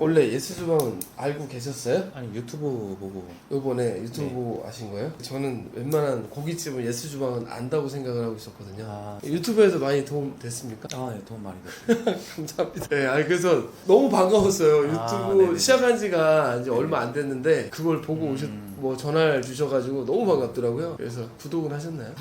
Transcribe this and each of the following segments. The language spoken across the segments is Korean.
원래 예스주방은 알고 계셨어요? 아니 유튜브 보고. 요번에 유튜브 보고 아신 거예요? 저는 웬만한 고깃집은 예스주방은 안다고 생각을 하고 있었거든요. 아, 유튜브에서 많이 도움 됐습니까? 네, 도움 많이 됐어요. 감사합니다. 네, 아니 그래서 너무 반가웠어요. 유튜브 네네. 시작한 지가 이제 얼마 안 됐는데 그걸 보고 뭐 전화를 주셔가지고 너무 반갑더라고요. 그래서 구독은 하셨나요?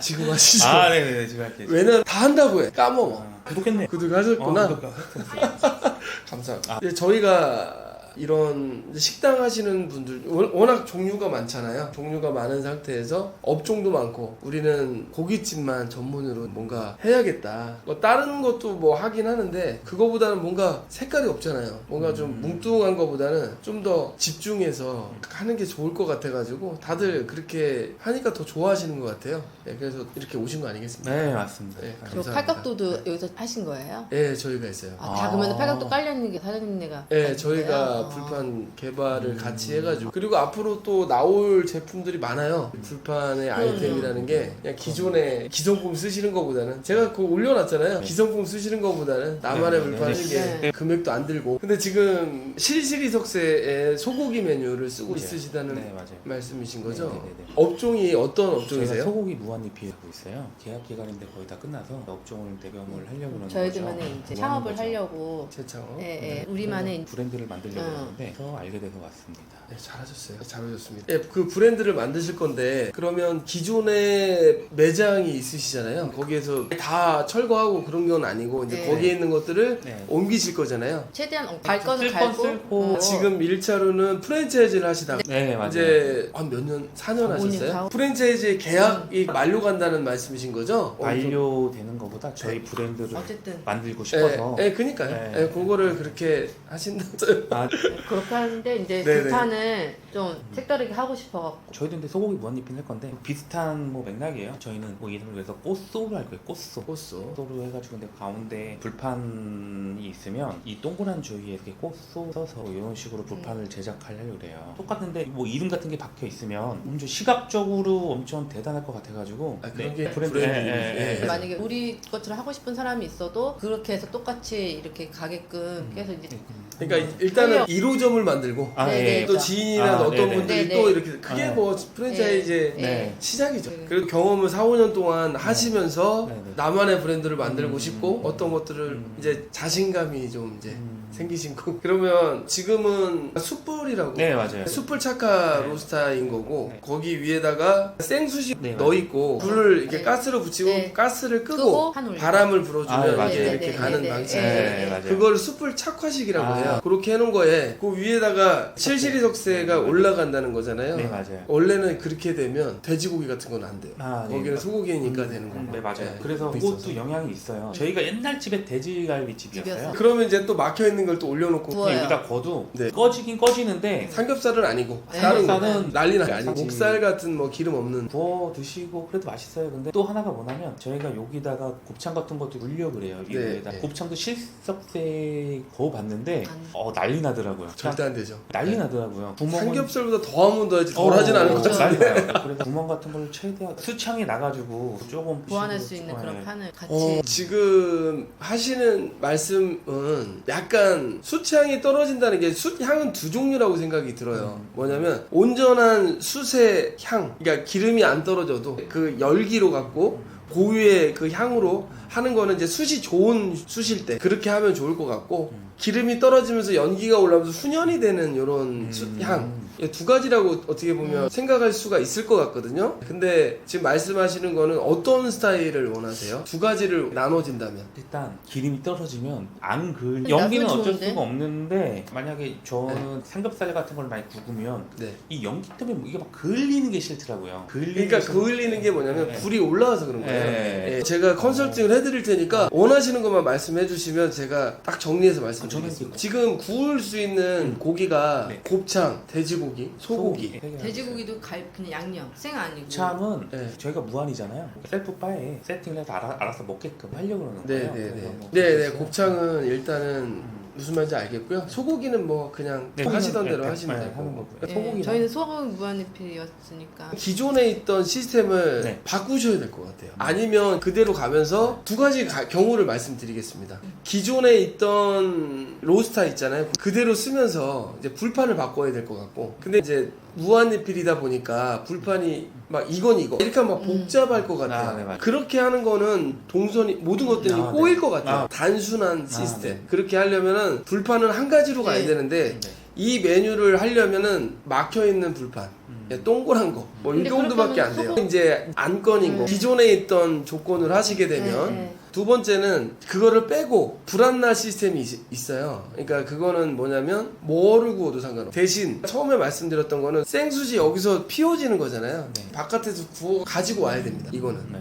지금 하시죠? 네네, 지금 할게요. 왜냐면 다 한다고 해. 까먹어. 구독했네. 구독하셨구나. 구독했어요. 감사합니다. 이제 저희가 이런 식당 하시는 분들 워낙 종류가 많잖아요. 종류가 많은 상태에서 업종도 많고 우리는 고깃집만 전문으로 뭔가 해야겠다. 뭐 다른 것도 뭐 하긴 하는데 그거보다는 뭔가 색깔이 없잖아요. 뭔가 좀 뭉뚱한 거보다는 좀 더 집중해서 하는 게 좋을 것 같아가지고 다들 그렇게 하니까 더 좋아하시는 것 같아요. 네, 그래서 이렇게 오신 거 아니겠습니까? 네, 맞습니다. 네, 저 감사합니다. 팔각도도 여기서 하신 거예요? 네, 저희가 있어요. 다 그러면 팔각도 깔려있는 게 사장님네가 네, 저희가 아. 불판 개발을 같이 해가지고 그리고 앞으로 또 나올 제품들이 많아요. 불판의 아이템이라는 게 그냥 기존의 기성품 쓰시는 거보다는 제가 그거 올려놨잖아요. 기성품 쓰시는 거보다는 나만의 네, 불판 네, 쓰게 네. 금액도 안 들고 근데 지금 실시리석쇠의 소고기 메뉴를 쓰고 있으시다는 네, 맞아요. 말씀이신 거죠? 네네네. 업종이 어떤 저희가 업종이세요? 소고기 무한리필 하고 있어요. 계약 기간인데 거의 다 끝나서 업종을 대변을 하려고 그러는 저희들만의 거죠. 이제 뭐 창업을 하는 거죠. 하려고 재창업. 예, 우리만의 브랜드를 만들려고 하는데 더 알게 돼서 왔습니다. 네, 잘하셨어요. 잘하셨습니다. 네, 그 브랜드를 만드실 건데 그러면 기존에 매장이 있으시잖아요. 거기에서 다 철거하고 그런 건 아니고 이제 네. 거기에 있는 것들을 네. 옮기실 거잖아요. 최대한 갈 거는 쓸 갈고 건 쓸고. 지금 1차로는 프랜차이즈를 하시다가 네, 맞아요. 이제 한 몇 년? 4년 5년, 하셨어요? 4, 프랜차이즈 계약이 만료간다는 말씀이신 거죠? 완료되는 것보다 저희 브랜드를 어쨌든 만들고 싶어서. 네, 그니까요. 네. 네, 그거를 그렇게 하신다고요. 아, 그렇게 하는데 이제 네네. 불판을 좀 색다르게 하고 싶어갖고 저희도 근데 소고기 무한리필 할 건데 비슷한 뭐 맥락이에요. 저희는 뭐 이름을 위해서 꽃소로 할 거예요. 꽃소. 꽃소. 꽃소로 해가지고 근데 가운데 불판이 있으면 이 동그란 주위에 이렇게 꽃소 써서 이런 식으로 불판을 제작하려고 그래요. 똑같은데 뭐 이름 같은 게 박혀 있으면 엄청 시각적으로 엄청 대단할 것 같아가지고. 아, 그런 네, 게 브랜드. 브랜드 네, 이름이. 네, 네. 만약에 우리 것처럼 하고 싶은 사람이 있어도 그렇게 해서 똑같이 이렇게 가게끔 계속 이제 그러니까 일단은 1호점을 만들고 아, 네, 예. 또 지인이나 어떤 네네. 분들이 네네. 또 이렇게 그게 아. 뭐 프랜차이즈의 네. 시작이죠. 네. 그리고 경험을 4, 5년 동안 하시면서 네네. 나만의 브랜드를 만들고 싶고 어떤 것들을 음. 이제 자신감이 좀 이제 생기신 거. 그러면 지금은 숯불이라고. 네, 맞아요. 숯불 차카 네. 로스타인 거고 네. 거기 위에다가 생수시 네, 넣어 있고 불을 이렇게 네. 가스로 붙이고 네. 가스를 끄고 끄고 한 올려. 바람을 불어주면 아, 맞아요. 이제 이렇게 네, 가는 네, 네. 방식이에요. 네, 맞아요. 그걸 숯불 착화식이라고 아. 해요. 그렇게 해놓은 거에 그 위에다가 실시리석쇠가 올라간다는 거잖아요. 네, 맞아요. 원래는 그렇게 되면 돼지고기 같은 건 안 돼요. 아, 네. 거기는 소고기니까 되는 거고. 네, 맞아요. 네. 그래서 있어서. 그것도 영향이 있어요. 저희가 옛날 집에 돼지갈비 집이었어요. 집이었어요. 그러면 이제 또 막혀 있는 걸 또 올려놓고 구워요. 여기다 거도 네. 꺼지긴 꺼지는데 삼겹살은 아니고 네. 다른 거 삼겹살은 난리나 아니고 사실- 목살 같은 뭐 기름 없는 구워 드시고 그래도 맛있어요. 근데 또 하나가 뭐냐면 저희가 여기다가 곱창 같은 것도 물려 그래요. 이 네, 위에다 네. 곱창도 실석쇠 구워 봤는데 안- 난리 나더라고요. 절대 안 되죠. 난리 나더라고요. 구멍은 삼겹살보다 더 하면 더 하지 덜 하진 않을 것 그렇죠. 같은데. 난리 나요. 그래서 구멍 같은 걸 최대한 수창이 나가지고 조금 보완할 부시고 수 있는 네. 그런 판을 같이 지금 하시는 말씀은 약간 숯향이 떨어진다는 게 숯향은 두 종류라고 생각이 들어요. 뭐냐면 온전한 숯의 향, 그러니까 기름이 안 떨어져도 그 열기로 갖고 고유의 그 향으로 하는 거는 이제 숯이 좋은 숯일 때 그렇게 하면 좋을 것 같고 기름이 떨어지면서 연기가 올라오면서 훈연이 되는 이런 숯향 이 두 가지라고 어떻게 보면 생각할 수가 있을 것 같거든요. 근데 지금 말씀하시는 거는 어떤 스타일을 원하세요? 두 가지를 나눠진다면 일단 기름이 떨어지면 안 근데 연기는 나도 어쩔 좋은데? 수가 없는데 만약에 저는 삼겹살 같은 걸 많이 구우면 네. 이 연기 때문에 이게 막 그을리는 게 싫더라고요. 그러니까 그을리는 게 뭐냐면 네. 불이 올라와서 그런 거예요. 네. 예, 제가 컨설팅을 해드릴 테니까 원하시는 것만 말씀해 주시면 제가 딱 정리해서 말씀드리겠습니다. 저는 지금 구울 수 있는 고기가 네. 곱창, 돼지고기, 소고기. 돼지고기도 그냥 양념 생 아니고 참은 네. 저희가 무한이잖아요. 셀프 바에 세팅을 해서 알아서 먹게끔 하려고 그러는 네, 거예요. 네, 그래서 네. 뭐 네, 네. 그렇게 곱창은 일단은 무슨 말인지 알겠고요. 소고기는 뭐 그냥 네, 하시던 네, 대로 네, 하시면 네, 되고 하는 거고요. 소고기 저희는 소금 무한리필이었으니까. 기존에 있던 시스템을 네. 바꾸셔야 될 것 같아요. 아니면 그대로 가면서 두 가지 경우를 말씀드리겠습니다. 기존에 있던 로스터 있잖아요. 그대로 쓰면서 이제 불판을 바꿔야 될 것 같고, 근데 이제 무한리필이다 보니까 불판이 막 이건 이거 이렇게 하면 막 복잡할 것 같아요. 네, 맞아요. 그렇게 하는 거는 동선이 모든 것들이 네. 꼬일 것 같아요. 아. 단순한 시스템. 네. 그렇게 하려면은 불판은 한 가지로 가야 네. 되는데 네. 이 메뉴를 하려면은 막혀 있는 불판. 동그란 거, 뭐 이 근데 정도밖에 안 그렇게 돼요. 하면 이제 안건인 거, 기존에 있던 조건을 하시게 되면 네. 두 번째는 그거를 빼고 불안나 시스템이 있어요. 그러니까 그거는 뭐냐면 뭐를 구워도 상관없어. 대신 처음에 말씀드렸던 거는 생수지 여기서 피워지는 거잖아요. 네. 바깥에서 구워 가지고 와야 됩니다. 이거는 네.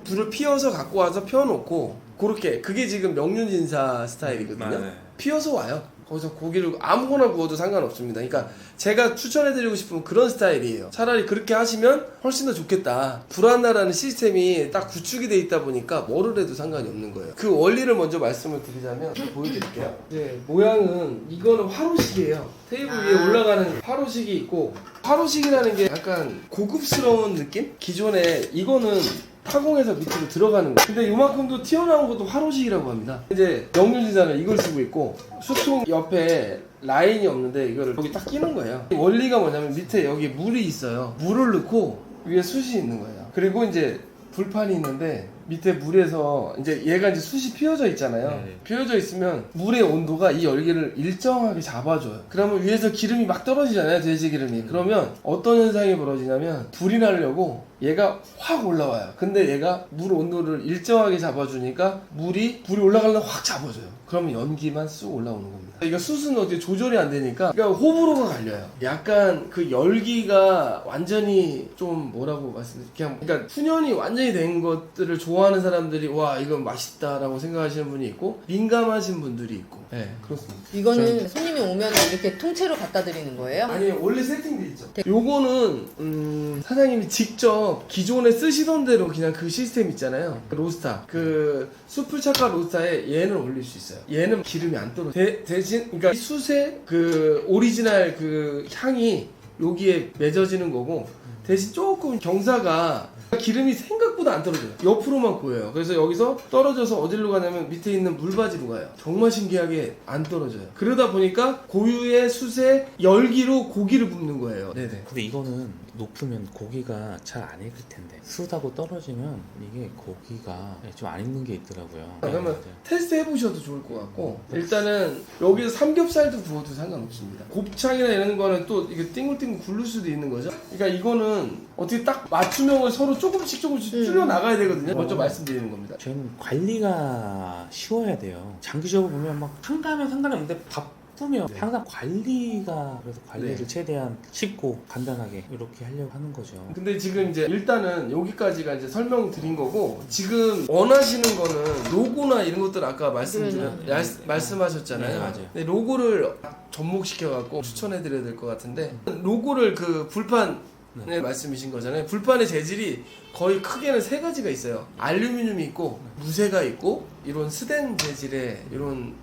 불을 피워서 갖고 와서 펴놓고 그렇게 그게 지금 명륜진사 스타일이거든요. 네. 피워서 와요. 거기서 고기를 아무거나 구워도 상관없습니다. 그러니까 제가 추천해드리고 싶은 그런 스타일이에요. 차라리 그렇게 하시면 훨씬 더 좋겠다. 불안나라는 시스템이 딱 구축이 돼 있다 보니까 뭐를 해도 상관이 없는 거예요. 그 원리를 먼저 말씀을 드리자면 보여드릴게요. 이제 모양은 이거는 화로식이에요. 테이블 위에 올라가는 화로식이 있고, 화로식이라는 게 약간 고급스러운 느낌? 기존에 이거는 타공에서 밑으로 들어가는 거. 근데 요만큼도 튀어나온 것도 화로식이라고 합니다. 이제 명륜진사는 이걸 쓰고 있고, 수통 옆에 라인이 없는데 이거를 여기 딱 끼는 거예요. 원리가 뭐냐면 밑에 여기 물이 있어요. 물을 넣고 위에 숯이 있는 거예요. 그리고 이제 불판이 있는데 밑에 물에서 이제 얘가 이제 숯이 피어져 있잖아요. 네. 피어져 있으면 물의 온도가 이 열기를 일정하게 잡아줘요. 그러면 위에서 기름이 막 떨어지잖아요, 돼지 기름이. 그러면 어떤 현상이 벌어지냐면 불이 나려고 얘가 확 올라와요. 근데 얘가 물 온도를 일정하게 잡아주니까 불이 올라가려면 확 잡아줘요. 그러면 연기만 쑥 올라오는 겁니다. 이거 숯은 어떻게 조절이 안 되니까 그러니까 호불호가 갈려요. 약간 그 열기가 완전히 좀 뭐라고 말씀드릴게요. 그러니까 훈연이 완전히 된 것들을 좋아하는 사람들이 와 이건 맛있다라고 생각하시는 분이 있고, 민감하신 분들이 있고. 네, 그렇습니다. 이거는 손님이 오면 이렇게 통째로 갖다 드리는 거예요? 아니 원래 세팅돼 있죠. 요거는 사장님이 직접 기존에 쓰시던 대로 그냥 그 시스템 있잖아요. 그 로스타, 그 숯불 착화 로스타에 얘는 올릴 수 있어요. 얘는 기름이 안 떨어져. 대신 그러니까 이 숯의 그 오리지널 그 향이 여기에 맺어지는 거고, 대신 조금 경사가 기름이 생각보다 안 떨어져요. 옆으로만 보여요. 그래서 여기서 떨어져서 어디로 가냐면 밑에 있는 물바지로 가요. 정말 신기하게 안 떨어져요. 그러다 보니까 고유의 숯의 열기로 고기를 굽는 거예요. 네네. 근데 이거는 높으면 고기가 잘 안 익을 텐데 숯하고 떨어지면 이게 고기가 좀 안 익는 게 있더라고요. 그러면 맞아요. 테스트 해보셔도 좋을 것 같고, 일단은 여기서 삼겹살도 구워도 상관없습니다. 곱창이나 이런 거는 또 이게 띵글띵글 굴릴 수도 있는 거죠. 그러니까 이거는 어떻게 딱 맞춤형을 서로 조금씩 줄여 나가야 되거든요. 먼저 말씀드리는 겁니다. 저희는 관리가 쉬워야 돼요. 장기적으로 보면 막 한가하면 상관이 없는데 바쁘면 네. 항상 관리가, 그래서 관리를 네. 최대한 쉽고 간단하게 이렇게 하려고 하는 거죠. 근데 지금 이제 일단은 여기까지가 이제 설명드린 거고, 지금 원하시는 거는 로고나 이런 것들 아까 말씀하셨잖아요. 네, 맞아요. 근데 로고를 접목시켜갖고 추천해드려야 될 것 같은데, 로고를 그 불판 네, 말씀이신 거잖아요. 불판의 재질이 거의 크게는 세 가지가 있어요. 알루미늄이 있고, 무쇠가 있고, 이런 스텐 재질의 이런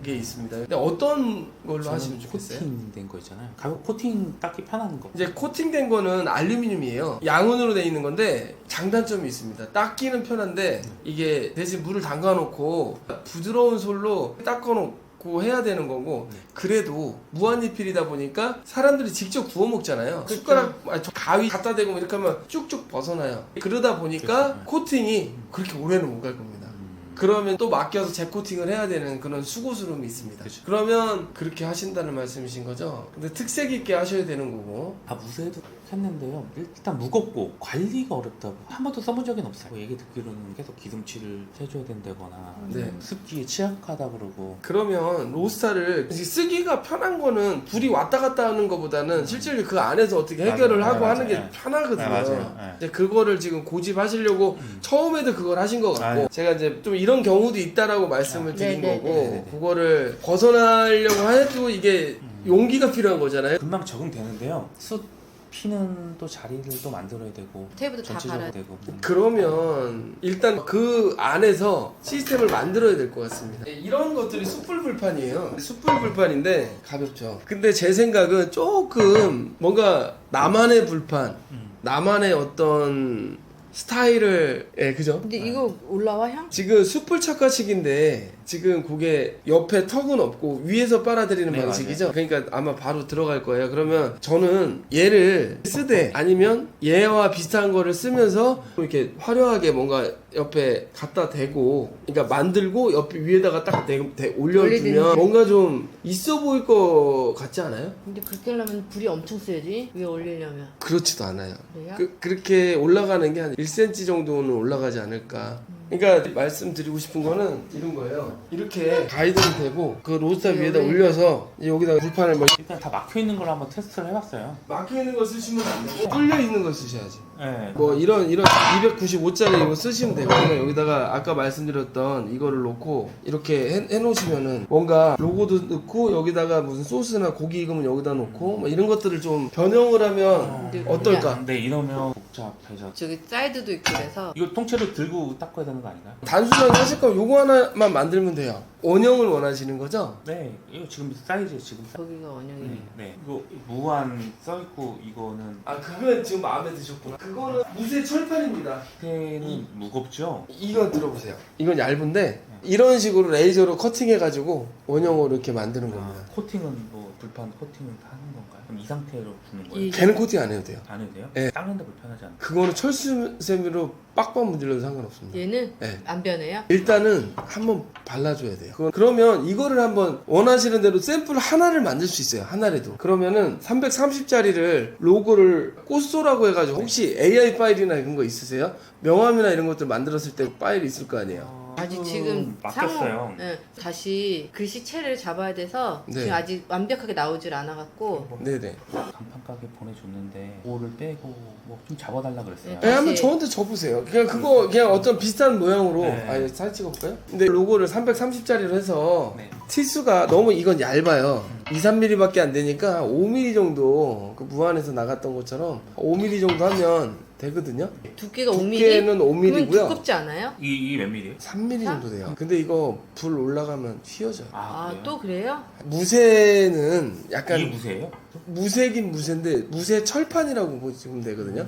게 있습니다. 근데 어떤 걸로 하시면 좋겠어요? 코팅된 거 있잖아요. 가볍 코팅 닦기 편한 거. 이제 코팅된 거는 알루미늄이에요. 양은으로 돼 있는 건데 장단점이 있습니다. 닦기는 편한데 이게 대신 물을 담가 놓고 부드러운 솔로 닦아 놓고 해야 되는 거고, 그래도 무한리필이다 보니까 사람들이 직접 구워 먹잖아요. 숟가락 가위 갖다 대고 이렇게 하면 쭉쭉 벗어나요. 그러다 보니까 그렇죠. 코팅이 그렇게 오래는 못 갈 겁니다. 그러면 또 맡겨서 재코팅을 해야 되는 그런 수고스러움이 있습니다. 그쵸. 그러면 그렇게 하신다는 말씀이신 거죠? 근데 특색 있게 하셔야 되는 거고. 무쇠도 했는데요. 일단 무겁고 관리가 어렵다고 한 번도 써본 적은 없어요. 얘기 듣기로는 계속 기름칠을 해줘야 된다거나 네. 습기에 취약하다 그러고. 그러면 로스타를 쓰기가 편한 거는 불이 왔다 갔다 하는 것보다는 실제로 그 안에서 어떻게 해결을 맞아요. 하고 네, 하는 게 맞아요. 편하거든요. 네, 맞아요. 네. 이제 그거를 지금 고집하시려고 처음에도 그걸 하신 것 같고, 네. 제가 이제 좀 이런 경우도 있다라고 말씀을 드린 네, 네, 거고, 네, 네. 그거를 벗어나려고 해도 이게 용기가 필요한 거잖아요. 금방 적응되는데요. 숯 피는 또 자리를 또 만들어야 되고 테이프도 다 전체적으로 갈아야 되고. 그러면 일단 그 안에서 시스템을 만들어야 될 것 같습니다. 이런 것들이 숯불 불판이에요. 숯불 불판인데 가볍죠. 근데 제 생각은 조금 뭔가 나만의 불판, 나만의 어떤 스타일을 그죠? 근데 이거 올라와 향? 지금 숯불 착화식인데 지금 그게 옆에 턱은 없고 위에서 빨아들이는 네, 방식이죠. 그러니까 아마 바로 들어갈 거예요. 그러면 저는 얘를 쓰되 아니면 얘와 비슷한 거를 쓰면서 이렇게 화려하게 뭔가 옆에 갖다 대고, 그러니까 만들고 옆에 위에다가 딱 올려주면 올리든지. 뭔가 좀 있어 보일 것 같지 않아요? 근데 그렇게 하려면 불이 엄청 세지 위에 올리려면. 그렇지도 않아요. 그래요? 그렇게 올라가는 게 한 1cm 정도는 올라가지 않을까. 그러니까 말씀드리고 싶은 거는 이런 거예요. 이렇게 가이드는 되고 그 로스터 위에다 올려서 여기다가 불판을 뭐 일단 다 막혀 있는 걸 한번 테스트를 해봤어요. 막혀 있는 거 쓰시면 안 되고 뚫려 있는 거 쓰셔야지. 네. 뭐 이런 295짜리 이거 쓰시면 되고, 그냥 여기다가 아까 말씀드렸던 이거를 놓고 이렇게 해놓으시면은 뭔가 로고도 넣고 여기다가 무슨 소스나 고기 익으면 여기다 놓고 뭐 이런 것들을 좀 변형을 하면 근데 어떨까? 근데 이러면 복잡해져. 저기 사이드도 있고 그래서 이거 통째로 들고 닦아야 되는 거 아닌가요? 단순하게 하실 거면 요거 하나만 만들면 돼요. 원형을 원하시는 거죠? 네, 이거 지금 사이즈 지금 거기가 원형이네. 네, 이거 무한 써있고 이거는 아, 그건 지금 마음에 드셨구나. 그거는 무쇠 철판입니다. 테는 무겁죠? 이거 들어보세요. 이건 얇은데 이런 식으로 레이저로 커팅해가지고 원형으로 이렇게 만드는 겁니다. 코팅은 뭐 불판 코팅은 다 하는 건가요? 그럼 이 상태로 부는 거예요? 이- 걔는 코팅 안 해도 돼요. 안 해도 돼요? 네. 닦는데 불편하지 않나요? 그거는 철수세미로 빡빡 문질러도 상관없습니다. 얘는 네. 안 변해요? 일단은 한번 발라줘야 돼요. 그러면 이거를 한번 원하시는 대로 샘플 하나를 만들 수 있어요. 하나라도. 그러면은 330짜리를 로고를 꽃소라고 해가지고, 혹시 AI 파일이나 이런 거 있으세요? 명함이나 이런 것들 만들었을 때 파일이 있을 거 아니에요. 아직 지금 막혔어요. 네, 다시 글씨체를 잡아야 돼서 네. 지금 아직 완벽하게 나오질 않아갖고 네네. 간판 가게 보내줬는데 그거를 빼고 뭐 좀 잡아달라 그랬어요. 네. 한번 저한테 줘보세요. 그냥 그거 그냥 어떤 비슷한 모양으로. 네. 아니, 사진 찍어볼까요? 근데 로고를 330짜리로 해서 네. 티수가 너무 이건 얇아요. 2, 3mm밖에 안 되니까 5mm 정도, 그 무한에서 나갔던 것처럼 5mm 정도 하면 되거든요. 두께가 5mm? 두께는 5mm고요. 그건 두껍지 않아요? 이게 몇 밀이에요? 3mm 정도 돼요. 근데 이거 불 올라가면 휘어져요. 아, 그래요? 또 그래요? 무쇠는 약간 이게 무쇠예요? 무쇠긴 무쇠인데 무쇠 철판이라고 보시면 되거든요.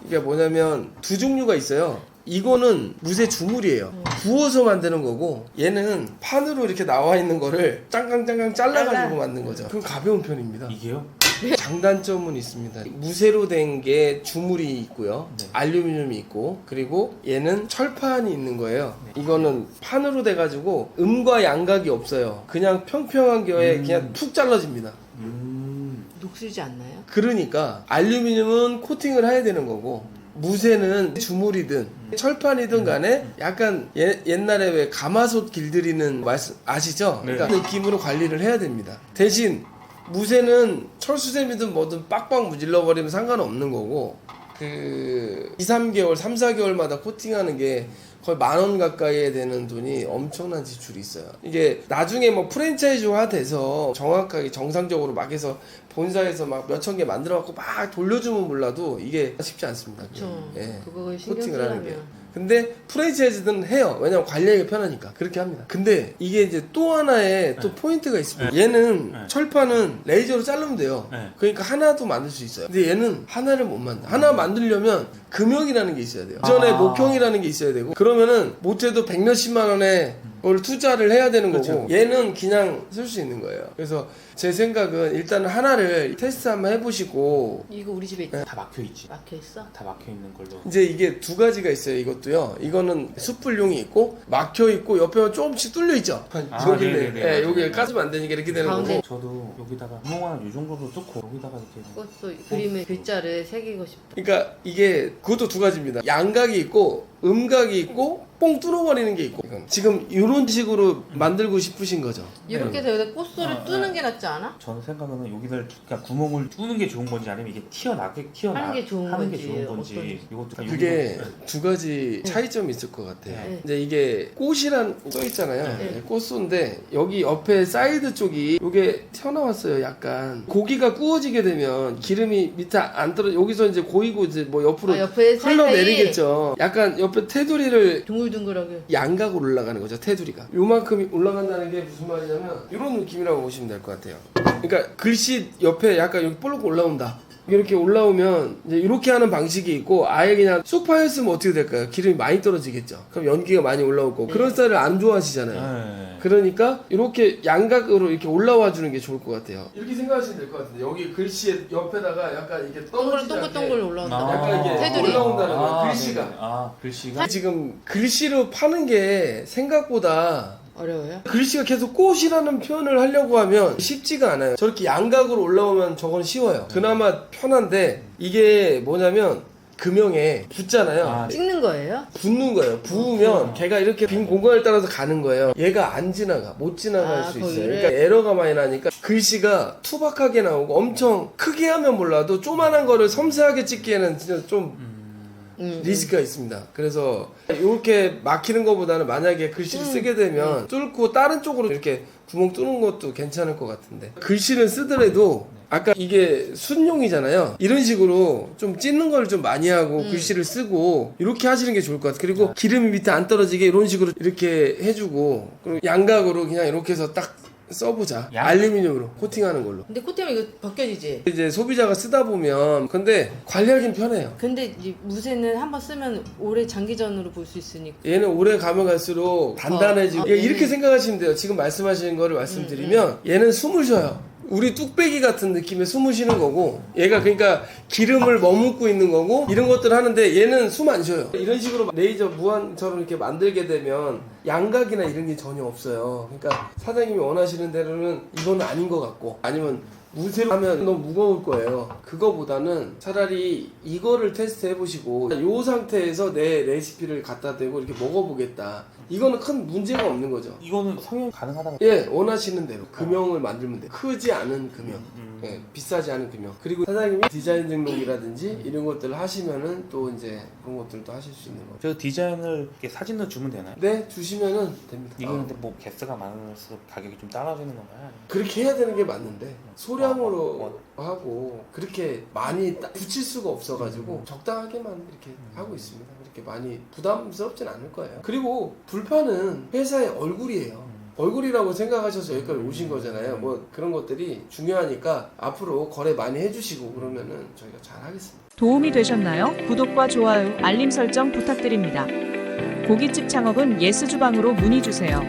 이게 뭐냐면 두 종류가 있어요. 이거는 무쇠 주물이에요. 구워서 만드는 거고, 얘는 판으로 이렇게 나와 있는 거를 짱깡짱깡 잘라가지고 만든 거죠. 그건 가벼운 편입니다. 이게요? 장단점은 있습니다. 무쇠로 된 게 주물이 있고요. 네. 알루미늄이 있고, 그리고 얘는 철판이 있는 거예요. 이거는 판으로 돼가지고 음과 양각이 없어요. 그냥 평평한 겨에 그냥 툭 잘라집니다. 녹슬지 않나요? 그러니까 알루미늄은 코팅을 해야 되는 거고, 무쇠는 주물이든 철판이든 간에 약간 옛날에 왜 가마솥 길들이는 말씀 아시죠? 네. 그러니까 그 느낌으로 관리를 해야 됩니다. 대신 무쇠는 철수세미든 뭐든 빡빡 무질러 버리면 상관없는 거고, 그 2, 3개월, 3, 4개월마다 코팅하는 게 거의 10,000원 가까이 되는 돈이 엄청난 지출이 있어요. 이게 나중에 뭐 프랜차이즈화 돼서 정확하게 정상적으로 막 해서 본사에서 막 몇천 개 만들어 갖고 막 돌려주면 몰라도 이게 쉽지 않습니다. 그렇죠. 예. 그거 신경 코팅을 하는 게. 쓰려면 근데 프랜차이즈는 해요. 왜냐면 관리하기 편하니까 그렇게 합니다. 근데 이게 이제 또 하나의 또 포인트가 있습니다. 얘는 철판은 레이저로 자르면 돼요. 네. 그러니까 하나도 만들 수 있어요. 근데 얘는 하나를 못 만들어. 하나 만들려면 금형이라는 게 있어야 돼요. 전에 목형이라는 게 있어야 되고, 그러면은 못해도 100몇십만 원에 그걸 투자를 해야 되는 거고, 얘는 그냥 쓸 수 있는 거예요. 그래서 제 생각은 일단은 하나를 테스트 한번 해보시고, 이거 우리 집에 있다. 다 막혀 있지. 막혀 있어? 다 막혀 있는 걸로. 이제 이게 두 가지가 있어요. 이것도요. 이거는 숯불용이 있고 막혀 있고 옆에 조금씩 뚫려 있죠. 여기는 네네네. 여기 까지면 안 되니까 이렇게 되는 가운데. 거고. 저도 여기다가 구멍 이 정도로 뚫고 여기다가 이렇게 그것도 그림의 글자를 새기고 싶다. 그러니까 이게 그것도 두 가지입니다. 양각이 있고 음각이 있고 뽕 뚫어버리는 게 있고 이건 지금 이런 식으로 만들고 싶으신 거죠. 이렇게 해서 여기다 꽃소를 뜨는 게 낫지 않아? 저는 생각은 여기를 그러니까 구멍을 뚫는 게 좋은 건지 아니면 이게 하는 게 좋은 하는 게 건지, 좋은 건지 어떤지. 이것도 그게 여기도- 두 가지 차이점이 있을 것 같아요. 네. 이제 이게 꽃이란 써 있잖아요. 네. 꽃소인데 여기 옆에 사이드 쪽이 이게 튀어나왔어요. 약간 고기가 구워지게 되면 기름이 밑에 안 떨어 여기서 이제 고이고 이제 뭐 옆으로 아, 옆에 흘러내리겠죠. 약간 옆에 테두리를 둥글둥글하게. 양각으로 올라가는 거죠. 테두리가 요만큼 올라간다는 게 무슨 말이냐면 이런 느낌이라고 보시면 될 것 같아요. 그러니까 글씨 옆에 약간 여기 볼록 올라온다. 이렇게 올라오면 이제 이렇게 하는 방식이 있고 아예 그냥 소파였으면 어떻게 될까요? 기름이 많이 떨어지겠죠. 그럼 연기가 많이 올라오고 그런 스타일을 안 좋아하시잖아요. 네. 그러니까 이렇게 양각으로 이렇게 올라와 주는 게 좋을 것 같아요. 이렇게 생각하시면 될 것 같은데 여기 글씨 옆에다가 약간 이렇게 떨어지지 않게 동글동글 올라온다. 약간 이게 테두리. 올라온다는 거예요. 글씨가. 네네. 글씨가 지금 글씨로 파는 게 생각보다 어려워요? 글씨가 계속 꽃이라는 표현을 하려고 하면 쉽지가 않아요. 저렇게 양각으로 올라오면 저건 쉬워요. 그나마 편한데 이게 뭐냐면 금형에 붙잖아요. 찍는 거예요? 붙는 거예요. 부으면 걔가 이렇게 빈 공간을 따라서 가는 거예요. 얘가 안 지나가. 못 지나갈 수 있어요. 거기를? 그러니까 에러가 많이 나니까 글씨가 투박하게 나오고 엄청 크게 하면 몰라도 조만한 거를 섬세하게 찍기에는 진짜 좀 리스크가 있습니다. 그래서 이렇게 막히는 것보다는 만약에 글씨를 쓰게 되면 뚫고 다른 쪽으로 이렇게 구멍 뚫는 것도 괜찮을 것 같은데 글씨를 쓰더라도 아까 이게 순용이잖아요. 이런 식으로 좀 찢는 걸 좀 많이 하고 글씨를 쓰고 이렇게 하시는 게 좋을 것 같아요. 그리고 기름이 밑에 안 떨어지게 이런 식으로 이렇게 해주고 그리고 양각으로 그냥 이렇게 해서 딱 써보자. 알루미늄으로 코팅하는 걸로. 근데 코팅하면 이거 벗겨지지? 이제 소비자가 쓰다 보면 근데 관리하긴 편해요. 근데 이 무쇠는 한번 쓰면 오래 장기전으로 볼 수 있으니까. 얘는 오래 가면 갈수록 단단해지고 이렇게 얘는- 생각하시면 돼요. 지금 말씀하시는 거를 말씀드리면 얘는 숨을 쉬어요. 우리 뚝배기 같은 느낌의 숨을 쉬는 거고 얘가 그러니까 기름을 머금고 있는 거고 이런 것들을 하는데 얘는 숨 안 쉬어요. 이런 식으로 레이저 무한처럼 이렇게 만들게 되면 양각이나 이런 게 전혀 없어요. 그러니까 사장님이 원하시는 대로는 이건 아닌 것 같고 아니면 무쇠로 하면 너무 무거울 거예요. 그거보다는 차라리 이거를 테스트 해보시고 이 상태에서 내 레시피를 갖다 대고 이렇게 먹어보겠다. 이거는 큰 문제가 없는 거죠. 이거는 성형 가능하다고. 예, 원하시는 대로 금형을 만들면 돼요. 크지 않은 금형, 예, 비싸지 않은 금형. 그리고 사장님이 디자인 등록이라든지 이런 것들을 하시면은 또 이제 그런 것들도 하실 수 있는 거죠. 저 디자인을 이렇게 사진으로 주면 되나요? 네, 주시면은 됩니다. 이거 근데 뭐 개수가 많을수록 가격이 좀 떨어지는 건가요? 그렇게 해야 되는 게 맞는데 소량으로 하고 그렇게 많이 붙일 수가 없어가지고 적당하게만 이렇게 하고 있습니다. 그렇게 많이 부담스럽진 않을 거예요. 그리고 불판은 회사의 얼굴이에요. 얼굴이라고 생각하셔서 여기까지 오신 거잖아요. 뭐 그런 것들이 중요하니까 앞으로 거래 많이 해주시고 그러면은 저희가 잘 하겠습니다. 도움이 되셨나요? 구독과 좋아요, 알림 설정 부탁드립니다. 고깃집 창업은 예스주방으로 문의 주세요.